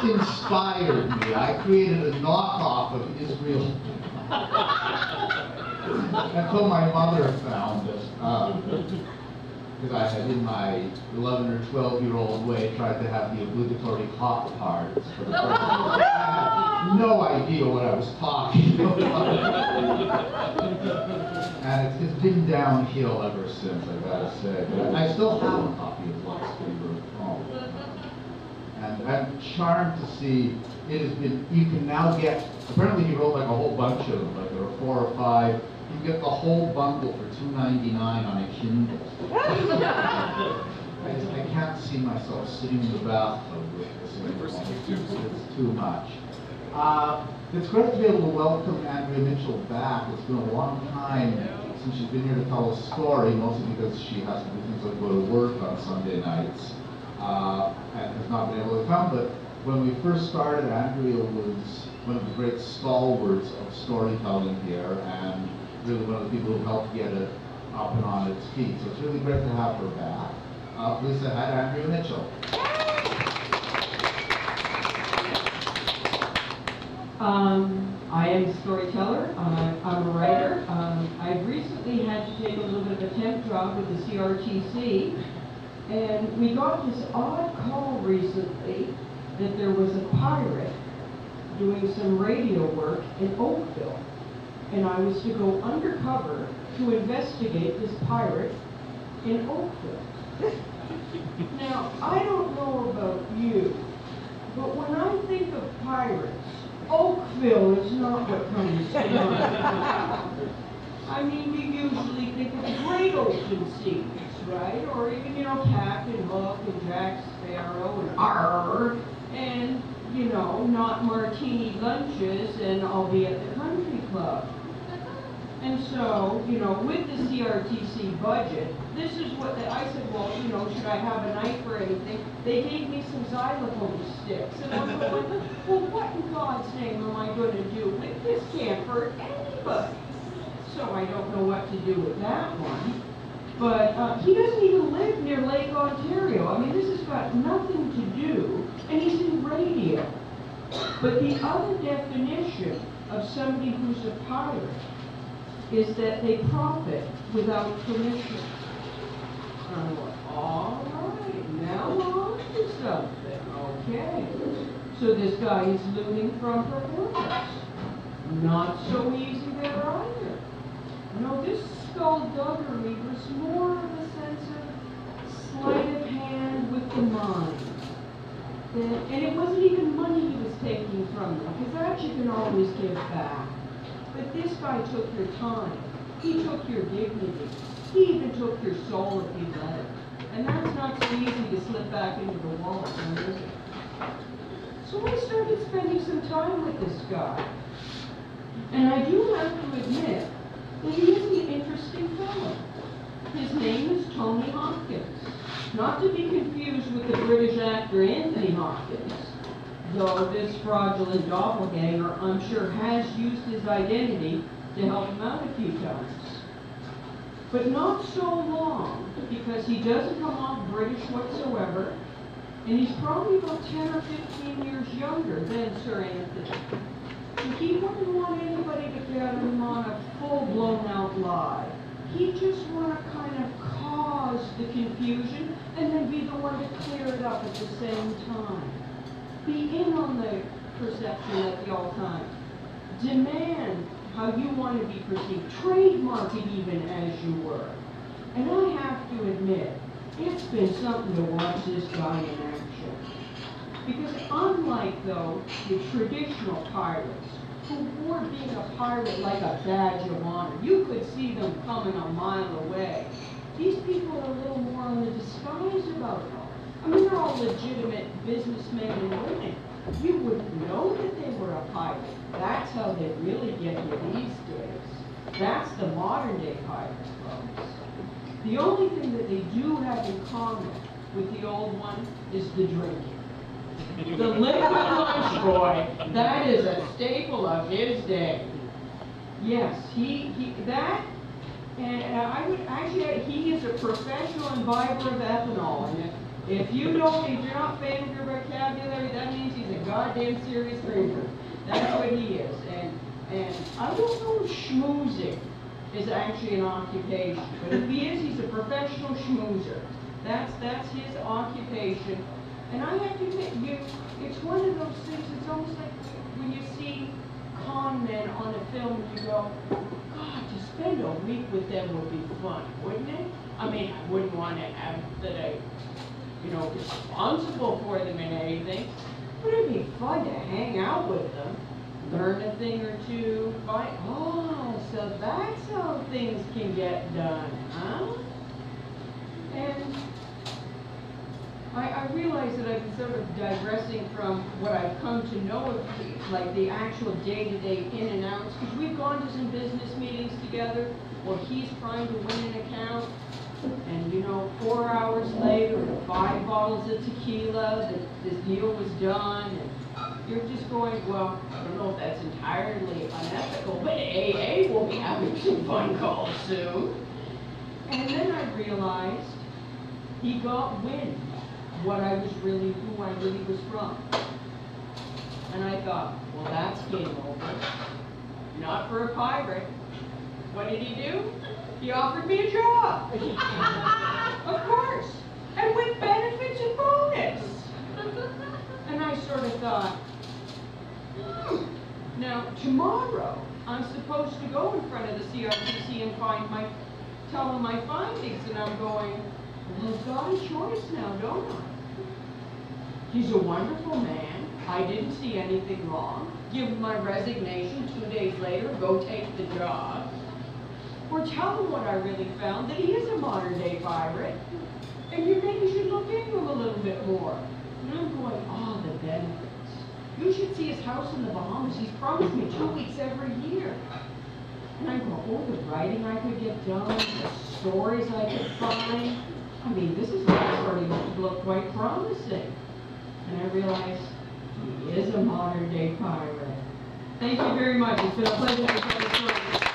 inspired me. I created a knockoff of Israel. Until my mother found it. Because I had, in my 11 or 12-year-old way, tried to have the obligatory hot parts for the first time. I had no idea what I was talking about. And it's been downhill ever since, I gotta say. But I still have a copy of Lux Fever at home. And I'm charmed to see it has been, you can now get, apparently he wrote like a whole bunch of them, like there are 4 or 5. You can get the whole bundle for $2.99 on a Kindle. I can't see myself sitting in the bathtub with this anymore. It's too much. It's great to be able to welcome Andrea Mitchell back. It's been a long time since she's been here to tell a story, mostly because she has to do things like go to work on Sunday nights and has not been able to come. But when we first started, Andrea was one of the great stalwarts of storytelling here, and really one of the people who helped get it up and on its feet. So it's really great to have her back. Please say hi to Andrea Mitchell. I am a storyteller. I'm a writer. I've recently had to take a little bit of a temp job with the CRTC, and we got this odd call recently that there was a pirate doing some radio work in Oakville. And I was to go undercover to investigate this pirate in Oakville. Now, I don't know about you, but when I think of pirates, Oakville is not what comes to mind. I mean, you usually think of the great ocean seas, right? Or even, you know, Captain Hook and Jack Sparrow and Arr, and, you know, not martini lunches and I'll be at the country club. And so, you know, with the CRTC budget, this is what I said, well, you know, should I have a night for anything? They gave me some xylophone sticks. And I'm going, well, what in God's name am I going to do with this? Can't hurt anybody. So I don't know what to do with that one. But he doesn't even live near Lake Ontario. I mean, this has got nothing to do, and he's in radio. But the other definition of somebody who's a pirate is that they profit without permission. And I'm like, all right, now we're on to something. Okay. So this guy is looting from her fortress. Not so easy there either. No, this skullduggery was more of a sense of sleight of hand with the mind. And it wasn't even money he was taking from them, because that you can always give back. But this guy took your time. He took your dignity. He even took your soul if you let it. And that's not so easy to slip back into the wallet, is it? So I started spending some time with this guy. And I do have to admit that he is an interesting fellow. His name is Tony Hopkins. Not to be confused with the British actor Anthony Hopkins, though this fraudulent doppelganger, I'm sure, has used his identity to help him out a few times. But not so long, because he doesn't come off British whatsoever, and he's probably about 10 or 15 years younger than Sir Anthony. And he wouldn't want anybody to get him on a full-blown out lie. He'd just want to kind of cause the confusion and then be the one to clear it up at the same time. Be in on the perception at the all time. Demand how you want to be perceived. Trademark it even as you were. And I have to admit, it's been something to watch this guy in action. Because unlike, though, the traditional pirates, who wore being a pirate like a badge of honor, you could see them coming a mile away. These people are a little more on the disguise about it. I mean, they're all legitimate businessmen and women. You wouldn't know that they were a pirate. That's how they really get you these days. That's the modern day pirate, folks. The only thing that they do have in common with the old one is the drinking. The liquid lunch boy, that is a staple of his day. Yes, I would actually, he is a professional imbiber of ethanol. And if you're not famous for your vocabulary, that means he's a guy goddamn serious drinker. That's what he is. And I don't know if schmoozing is actually an occupation, but if he is, he's a professional schmoozer. That's his occupation. And I have to admit, it's one of those things, it's almost like when you see con men on a film and you go, God, to spend a week with them would be fun, wouldn't it? I mean, I wouldn't want to have that I, responsible for them in anything, but it'd be fun to hang out with them, learn a thing or two, so that's how things can get done, huh? And I realize that I've been sort of digressing from what I've come to know of, like the actual day-to-day in and outs, because we've gone to some business meetings together where he's trying to win an account, and 4 hours later, 5 bottles of tequila, this deal was done, and you're just going, well, I don't know if that's entirely unethical, but AA will be having some fun calls soon. And then I realized he got wind who I really was from. And I thought, well, that's game over. Not for a pirate. What did he do? He offered me a job. Of course. And with benefits and bonus. And I sort of thought, now tomorrow I'm supposed to go in front of the CRTC and tell them my findings, and I'm going, well, I've got a choice now, don't I? He's a wonderful man. I didn't see anything wrong. Give him my resignation 2 days later, go take the job. Or tell him what I really found, that he is a modern-day pirate, and you maybe should look into him a little bit more. And I'm going, the benefits. You should see his house in the Bahamas. He's promised me 2 weeks every year. And I go, the writing I could get done, the stories I could find. I mean, this is starting to look quite promising. And I realized he is a modern-day pirate. Thank you very much. It's been a pleasure to tell the story.